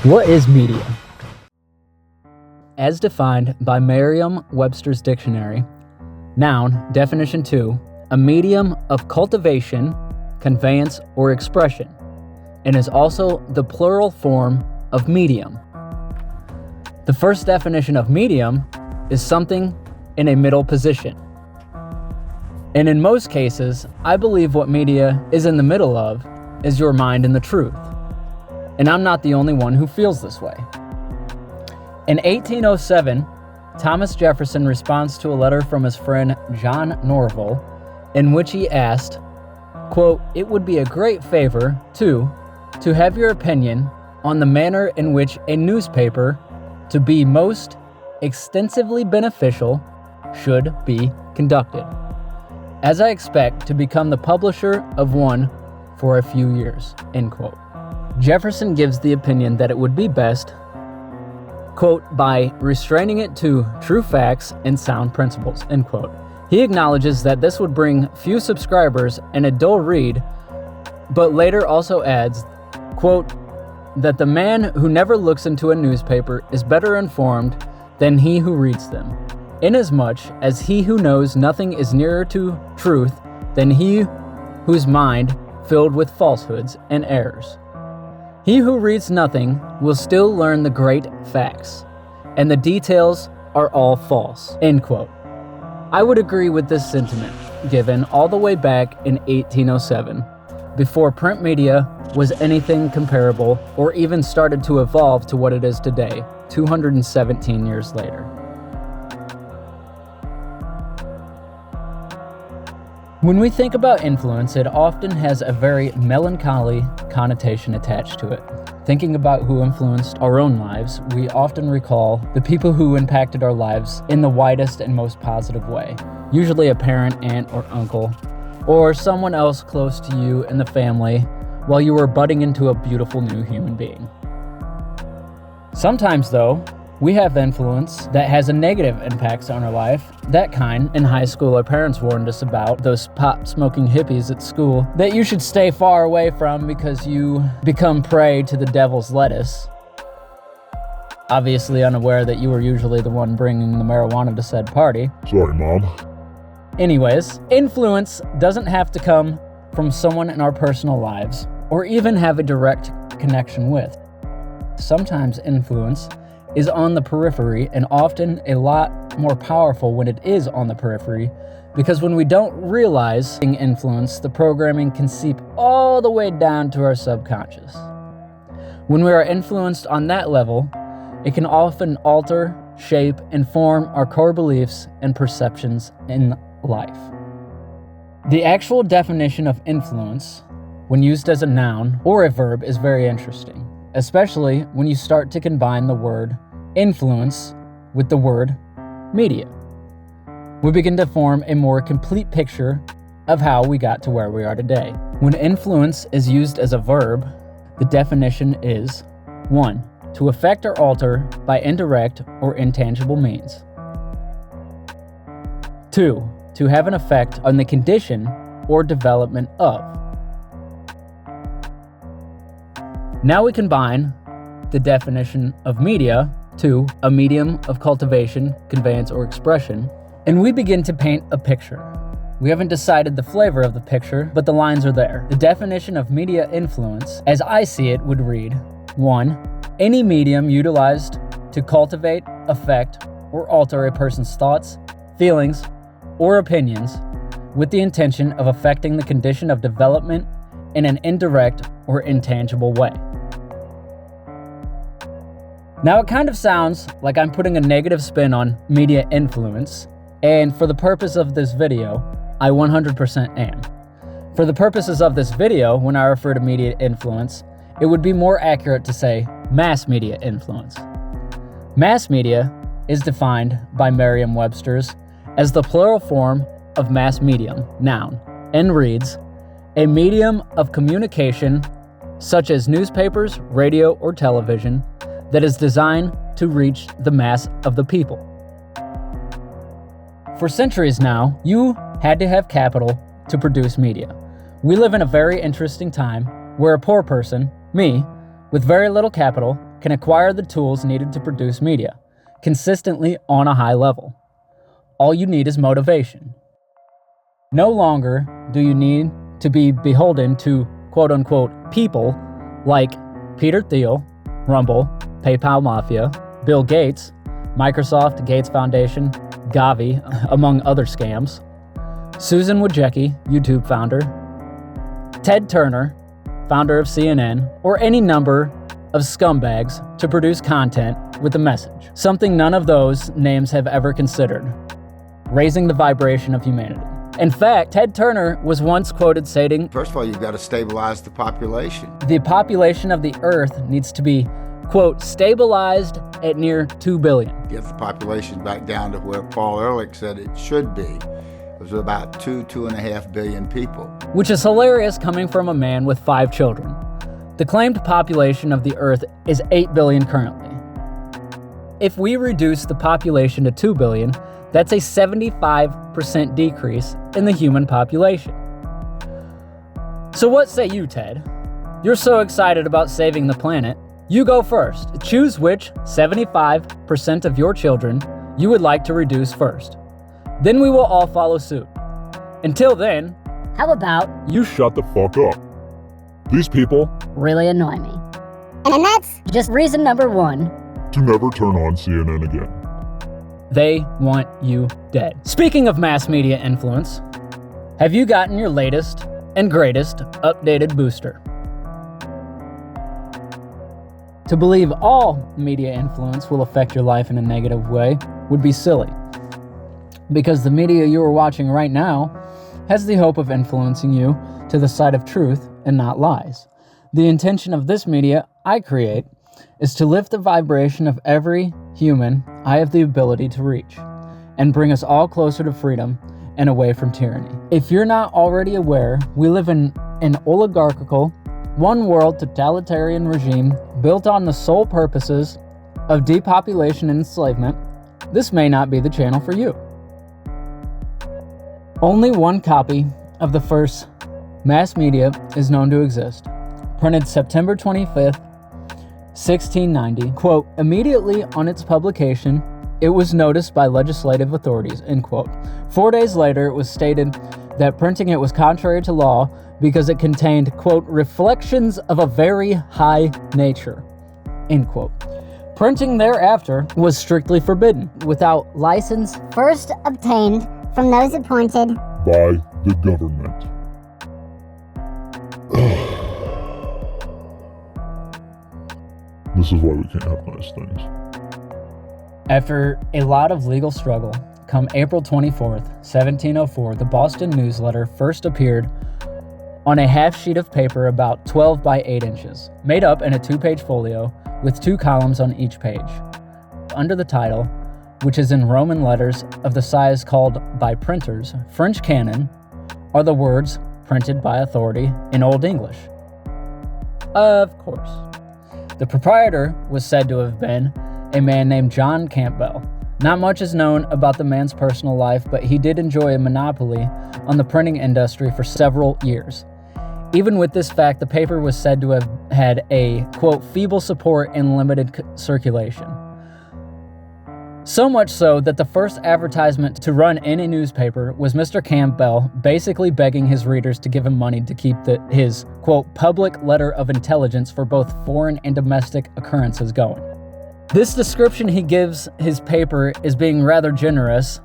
What is media? As defined by Merriam-Webster's Dictionary, noun, definition 2, a medium of cultivation, conveyance, or expression, and is also the plural form of medium. The first definition of medium is something in a middle position. And in most cases, I believe what media is in the middle of is your mind and the truth. And I'm not the only one who feels this way. In 1807, Thomas Jefferson responds to a letter from his friend John Norval, in which he asked, quote, "It would be a great favor, to have your opinion on the manner in which a newspaper, to be most extensively beneficial, should be conducted, as I expect to become the publisher of one for a few years," end quote. Jefferson gives the opinion that it would be best, quote, "by restraining it to true facts and sound principles," end quote. He acknowledges that this would bring few subscribers and a dull read, but later also adds, quote, "that the man who never looks into a newspaper is better informed than he who reads them, inasmuch as he who knows nothing is nearer to truth than he whose mind filled with falsehoods and errors. He who reads nothing will still learn the great facts, and the details are all false," end quote. I would agree with this sentiment, given all the way back in 1807, before print media was anything comparable or even started to evolve to what it is today, 217 years later. When we think about influence, it often has a very melancholy connotation attached to it. Thinking about who influenced our own lives, we often recall the people who impacted our lives in the widest and most positive way, usually a parent, aunt, or uncle, or someone else close to you in the family while you were budding into a beautiful new human being. Sometimes, though, we have influence that has a negative impact on our life. That kind, in high school, our parents warned us about, those pot-smoking hippies at school that you should stay far away from because you become prey to the devil's lettuce. Obviously unaware that you were usually the one bringing the marijuana to said party. Sorry, Mom. Anyways, influence doesn't have to come from someone in our personal lives or even have a direct connection with. Sometimes influence is on the periphery, and often a lot more powerful when it is on the periphery, because when we don't realize influence, the programming can seep all the way down to our subconscious. When we are influenced on that level, it can often alter, shape, and form our core beliefs and perceptions in life. The actual definition of influence, when used as a noun or a verb, is very interesting, especially when you start to combine the word influence with the word media. We begin to form a more complete picture of how we got to where we are today. When influence is used as a verb, the definition is 1. To affect or alter by indirect or intangible means. 2. To have an effect on the condition or development of. Now we combine the definition of media to a medium of cultivation, conveyance, or expression, and we begin to paint a picture. We haven't decided the flavor of the picture, but the lines are there. The definition of media influence, as I see it, would read, 1. Any medium utilized to cultivate, affect, or alter a person's thoughts, feelings, or opinions with the intention of affecting the condition of development in an indirect or intangible way. Now, it kind of sounds like I'm putting a negative spin on media influence, and for the purpose of this video, I 100% am. For the purposes of this video, when I refer to media influence, it would be more accurate to say mass media influence. Mass media is defined by Merriam-Webster's as the plural form of mass medium, noun, and reads, a medium of communication such as newspapers, radio, or television that is designed to reach the mass of the people. For centuries now, you had to have capital to produce media. We live in a very interesting time where a poor person, me, with very little capital, can acquire the tools needed to produce media, consistently on a high level. All you need is motivation. No longer do you need to be beholden to quote-unquote people like Peter Thiel, Rumble, PayPal Mafia, Bill Gates, Microsoft, Gates Foundation, Gavi, among other scams, Susan Wojcicki, YouTube founder, Ted Turner, founder of CNN, or any number of scumbags to produce content with a message. Something none of those names have ever considered: raising the vibration of humanity. In fact, Ted Turner was once quoted stating, first of all, you've got to stabilize the population. The population of the Earth needs to be, quote, stabilized at near 2 billion. Get the population back down to where Paul Ehrlich said it should be. It was about 2.5 billion people. Which is hilarious coming from a man with 5 children. The claimed population of the Earth is 8 billion currently. If we reduce the population to 2 billion, that's a 75% decrease in the human population. So what say you, Ted? You're so excited about saving the planet. You go first. Choose which 75% of your children you would like to reduce first. Then we will all follow suit. Until then, how about you shut the fuck up? These people really annoy me. And that's just reason number 1 to never turn on CNN again. They want you dead. Speaking of mass media influence, have you gotten your latest and greatest updated booster? To believe all media influence will affect your life in a negative way would be silly, because the media you are watching right now has the hope of influencing you to the side of truth and not lies. The intention of this media I create is to lift the vibration of every human I have the ability to reach and bring us all closer to freedom and away from tyranny. If you're not already aware, we live in an oligarchical, one-world totalitarian regime built on the sole purposes of depopulation and enslavement. This may not be the channel for you. Only one copy of the first mass media is known to exist, printed September 25th, 1690, quote, immediately on its publication, it was noticed by legislative authorities, end quote. 4 days later, it was stated that printing it was contrary to law because it contained, quote, reflections of a very high nature, end quote. Printing thereafter was strictly forbidden, without license first obtained from those appointed by the government. This is why we can't have nice things. After a lot of legal struggle, come April 24th, 1704, the Boston Newsletter first appeared on a half sheet of paper about 12 by 8 inches, made up in a 2-page folio with 2 columns on each page. Under the title, which is in Roman letters of the size called by printers French canon, are the words printed by authority in Old English. Of course. The proprietor was said to have been a man named John Campbell. Not much is known about the man's personal life, but he did enjoy a monopoly on the printing industry for several years. Even with this fact, the paper was said to have had a, quote, feeble support and limited circulation. So much so that the first advertisement to run in a newspaper was Mr. Campbell basically begging his readers to give him money to keep his, quote, public letter of intelligence for both foreign and domestic occurrences going. This description he gives his paper is being rather generous.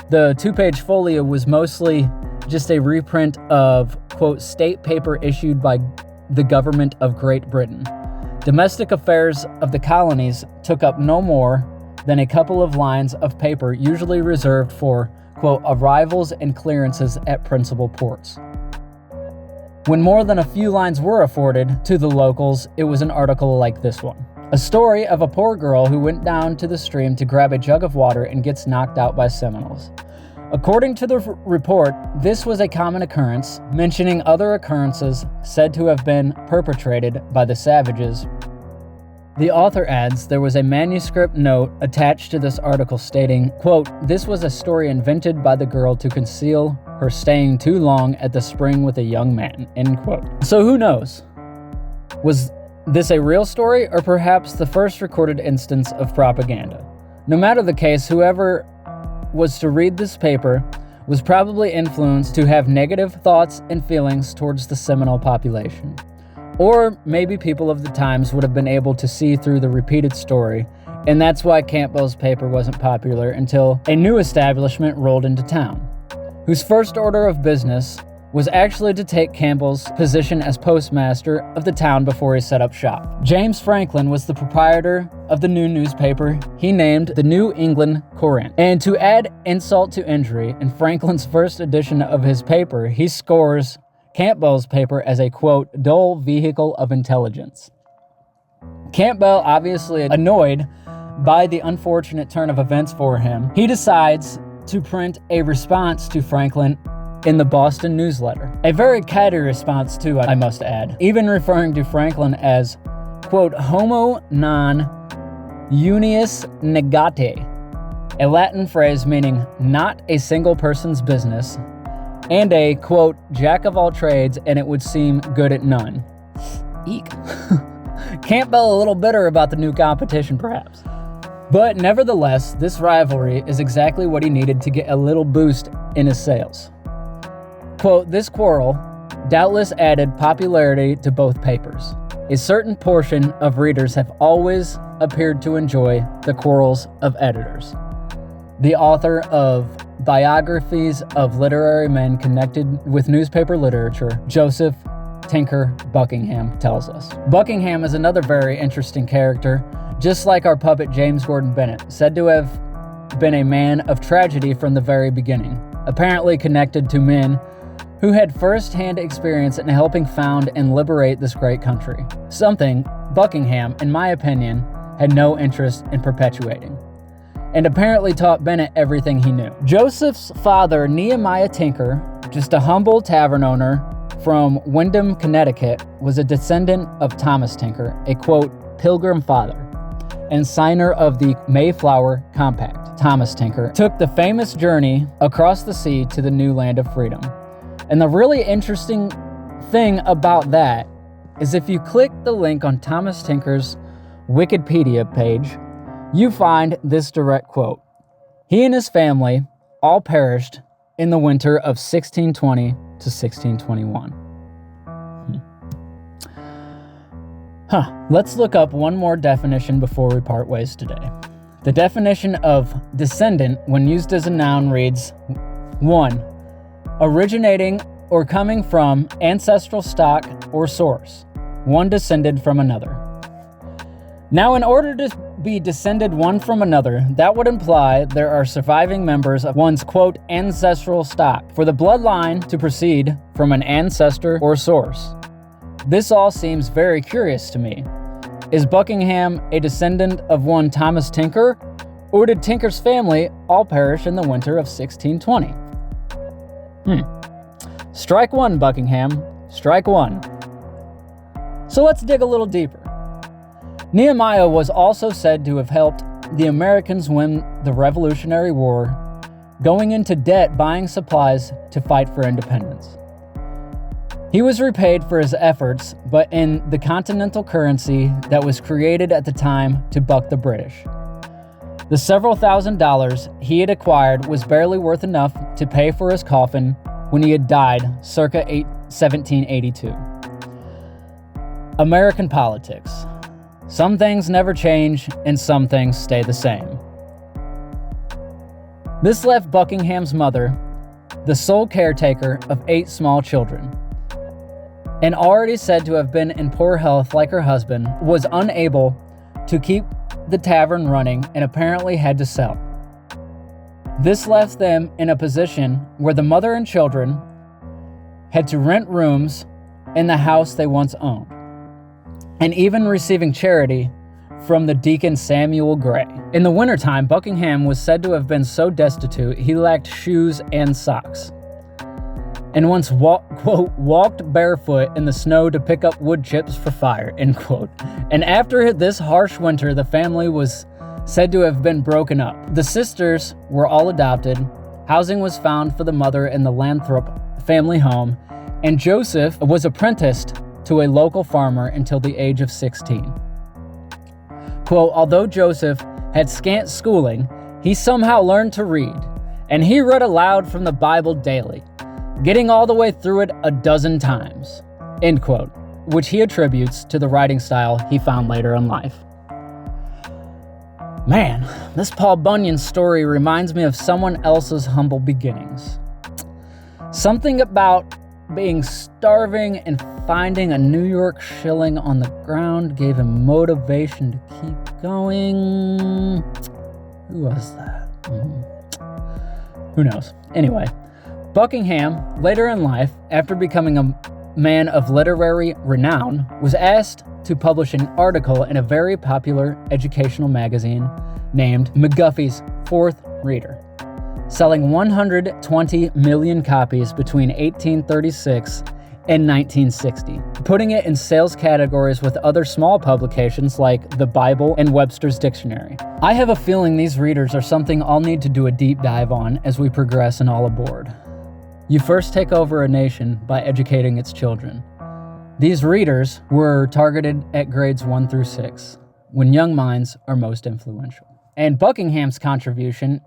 The 2-page folio was mostly just a reprint of, quote, state paper issued by the government of Great Britain. Domestic affairs of the colonies took up no more than a couple of lines of paper usually reserved for, quote, arrivals and clearances at principal ports. When more than a few lines were afforded to the locals, it was an article like this one. A story of a poor girl who went down to the stream to grab a jug of water and gets knocked out by Seminoles. According to the report, this was a common occurrence, mentioning other occurrences said to have been perpetrated by the savages. The author adds there was a manuscript note attached to this article stating, quote, this was a story invented by the girl to conceal her staying too long at the spring with a young man, end quote. So who knows? Was this a real story or perhaps the first recorded instance of propaganda? No matter the case, whoever was to read this paper was probably influenced to have negative thoughts and feelings towards the Seminole population. Or maybe people of the times would have been able to see through the repeated story, and that's why Campbell's paper wasn't popular until a new establishment rolled into town, whose first order of business was actually to take Campbell's position as postmaster of the town before he set up shop. James Franklin was the proprietor of the new newspaper he named the New England Courant. And to add insult to injury, in Franklin's first edition of his paper, he scores Campbell's paper as a, quote, dull vehicle of intelligence. Campbell, obviously annoyed by the unfortunate turn of events for him, he decides to print a response to Franklin in the Boston Newsletter. A very catty response too, I must add, even referring to Franklin as, quote, homo non unius negate, a Latin phrase meaning not a single person's business, and a, quote, jack of all trades and it would seem good at none. Eek. Campbell a little bitter about the new competition, perhaps. But nevertheless, this rivalry is exactly what he needed to get a little boost in his sales. Quote, this quarrel doubtless added popularity to both papers. A certain portion of readers have always appeared to enjoy the quarrels of editors. The author of Biographies of Literary Men Connected with Newspaper Literature, Joseph Tinker Buckingham, tells us. Buckingham is another very interesting character, just like our puppet James Gordon Bennett, said to have been a man of tragedy from the very beginning, apparently connected to men who had first-hand experience in helping found and liberate this great country, something Buckingham, in my opinion, had no interest in perpetuating, and apparently taught Bennett everything he knew. Joseph's father, Nehemiah Tinker, just a humble tavern owner from Windham, Connecticut, was a descendant of Thomas Tinker, a, quote, pilgrim father, and signer of the Mayflower Compact. Thomas Tinker took the famous journey across the sea to the new land of freedom. And the really interesting thing about that is if you click the link on Thomas Tinker's Wikipedia page, you find this direct quote. He and his family all perished in the winter of 1620 to 1621. Let's look up one more definition before we part ways today. The definition of descendant when used as a noun reads, 1. Originating or coming from ancestral stock or source, one descended from another. Now, in order to be descended one from another, that would imply there are surviving members of one's, quote, ancestral stock, for the bloodline to proceed from an ancestor or source. This all seems very curious to me. Is Buckingham a descendant of one Thomas Tinker, or did Tinker's family all perish in the winter of 1620? Strike one, Buckingham. Strike one. So let's dig a little deeper. Nehemiah was also said to have helped the Americans win the Revolutionary War, going into debt buying supplies to fight for independence. He was repaid for his efforts, but in the continental currency that was created at the time to buck the British. The several $1,000s he had acquired was barely worth enough to pay for his coffin when he had died circa 1782. American politics. Some things never change, and some things stay the same. This left Buckingham's mother the sole caretaker of 8 small children, and already said to have been in poor health like her husband, was unable to keep the tavern running and apparently had to sell. This left them in a position where the mother and children had to rent rooms in the house they once owned, and even receiving charity from the deacon Samuel Gray. In the wintertime, Buckingham was said to have been so destitute he lacked shoes and socks, and once walked barefoot in the snow to pick up wood chips for fire, end quote. And after this harsh winter, the family was said to have been broken up. The sisters were all adopted, housing was found for the mother in the Lathrop family home, and Joseph was apprenticed to a local farmer until the age of 16. Quote, although Joseph had scant schooling, he somehow learned to read, and he read aloud from the Bible daily, getting all the way through it a dozen times, end quote, which he attributes to the writing style he found later in life. Man, this Paul Bunyan story reminds me of someone else's humble beginnings. Something about being starving and finding a New York shilling on the ground gave him motivation to keep going. Who was that? Who knows? Anyway, Buckingham, later in life, after becoming a man of literary renown, was asked to publish an article in a very popular educational magazine named McGuffey's Fourth Reader, selling 120 million copies between 1836 and 1960, putting it in sales categories with other small publications like the Bible and Webster's Dictionary. I have a feeling these readers are something I'll need to do a deep dive on as we progress and all aboard. You first take over a nation by educating its children. These readers were targeted at grades 1 through 6, when young minds are most influential. And Buckingham's contribution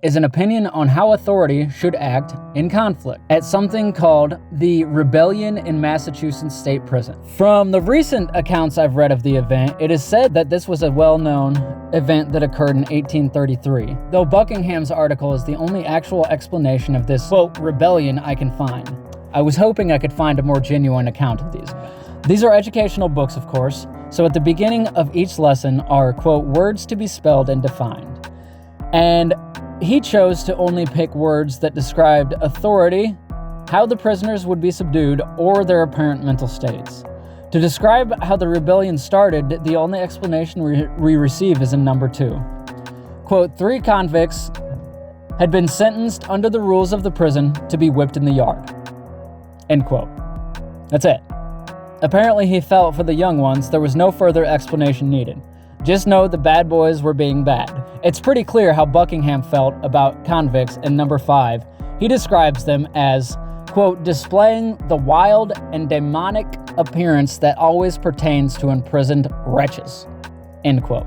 is an opinion on how authority should act in conflict at something called the Rebellion in Massachusetts State Prison. From the recent accounts I've read of the event, it is said that this was a well-known event that occurred in 1833, though Buckingham's article is the only actual explanation of this, quote, rebellion I can find. I was hoping I could find a more genuine account of these. These are educational books, of course, so at the beginning of each lesson are, quote, words to be spelled and defined. And he chose to only pick words that described authority, how the prisoners would be subdued, or their apparent mental states. To describe how the rebellion started, the only explanation we receive is in number 2. Quote, 3 convicts had been sentenced under the rules of the prison to be whipped in the yard. End quote. That's it. Apparently he felt for the young ones there was no further explanation needed. Just know the bad boys were being bad. It's pretty clear how Buckingham felt about convicts in number 5. He describes them as, quote, displaying the wild and demonic appearance that always pertains to imprisoned wretches, end quote.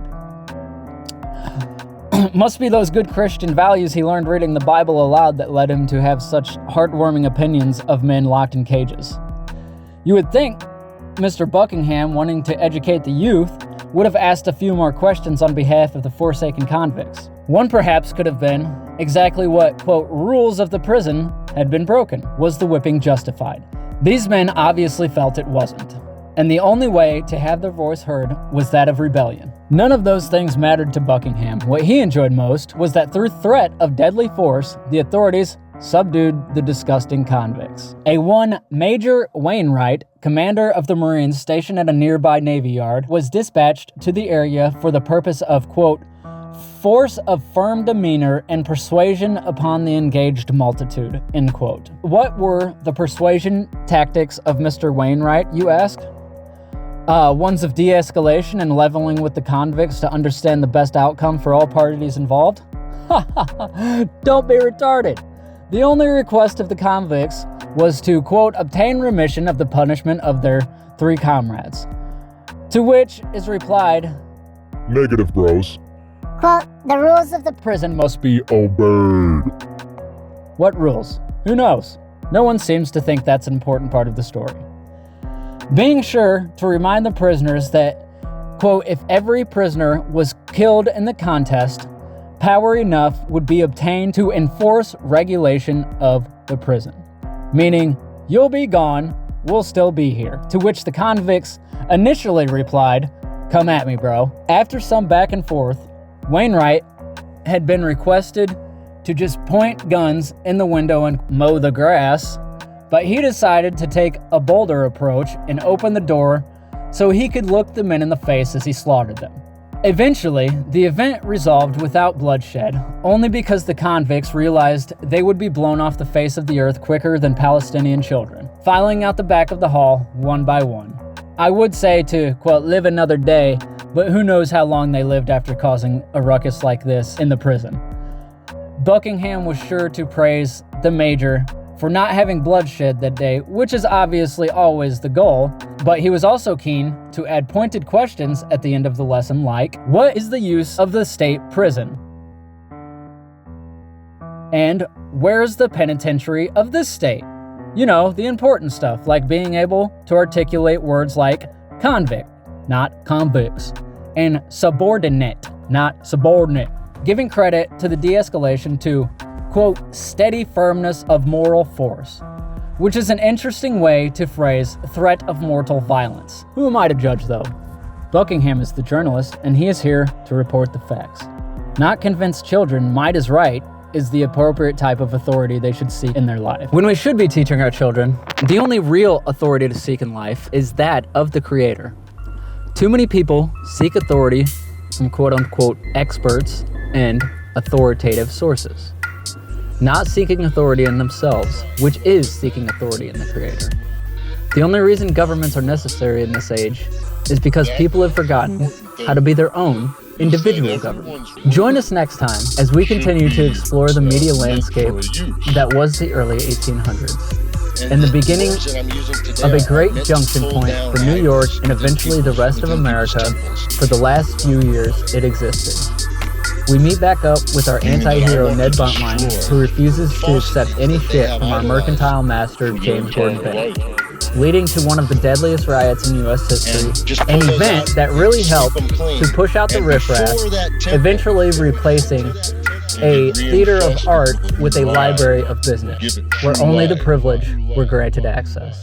Must be those good Christian values he learned reading the Bible aloud that led him to have such heartwarming opinions of men locked in cages. You would think Mr. Buckingham, wanting to educate the youth, would have asked a few more questions on behalf of the forsaken convicts. One perhaps could have been exactly what, quote, rules of the prison had been broken. Was the whipping justified? These men obviously felt it wasn't, and the only way to have their voice heard was that of rebellion. None of those things mattered to Buckingham. What he enjoyed most was that through threat of deadly force, the authorities subdued the disgusting convicts. A one Major Wainwright, commander of the Marines stationed at a nearby Navy yard, was dispatched to the area for the purpose of, quote, force of firm demeanor and persuasion upon the engaged multitude, end quote. What were the persuasion tactics of Mr. Wainwright, you ask? Ones of de-escalation and leveling with the convicts to understand the best outcome for all parties involved? Don't be retarded. The only request of the convicts was to, quote, obtain remission of the punishment of their 3 comrades. To which is replied, Negative, bros. Quote, the rules of the Prison must be obeyed. what rules? Who knows? No one seems to think that's an important part of the story. Being sure to remind the prisoners that, quote, if every prisoner was killed in the contest, power enough would be obtained to enforce regulation of the prison. Meaning, you'll be gone, we'll still be here. To which the convicts initially replied, come at me, bro. After some back and forth, Wainwright had been requested to just point guns in the window and mow the grass, but he decided to take a bolder approach and open the door so he could look the men in the face as he slaughtered them. Eventually, the event resolved without bloodshed, only because the convicts realized they would be blown off the face of the earth quicker than Palestinian children, filing out the back of the hall one by one. I would say to, quote, live another day, but who knows how long they lived after causing a ruckus like this in the prison. Buckingham was sure to praise the major for not having bloodshed that day, which is obviously always the goal, but he was also keen to add pointed questions at the end of the lesson like, what is the use of the state prison? And where's the penitentiary of this state? You know, the important stuff, like being able to articulate words like convict, not convicts, and subordinate, not subordinate, giving credit to the de-escalation to, quote, steady firmness of moral force, which is an interesting way to phrase threat of mortal violence. Who am I to judge, though? Buckingham is the journalist, and he is here to report the facts. Not convinced children might is right is the appropriate type of authority they should seek in their life. When we should be teaching our children, the only real authority to seek in life is that of the Creator. Too many people seek authority from quote-unquote experts and authoritative sources, not seeking authority in themselves, which is seeking authority in the Creator. The only reason governments are necessary in this age is because people have forgotten how to be their own individual government. Join us next time as we continue to explore the media landscape that was the early 1800s and the beginning of a great junction point for New York and eventually the rest of America for the last few years it existed. We meet back up with our anti-hero Ned Buntline, who refuses to accept any shit from our mercantile master James Gordon Bennett, leading to one of the deadliest riots in U.S. history, an event that really helped to push out the riffraff, eventually replacing a theater of art with a library of business, where only the privileged were granted access.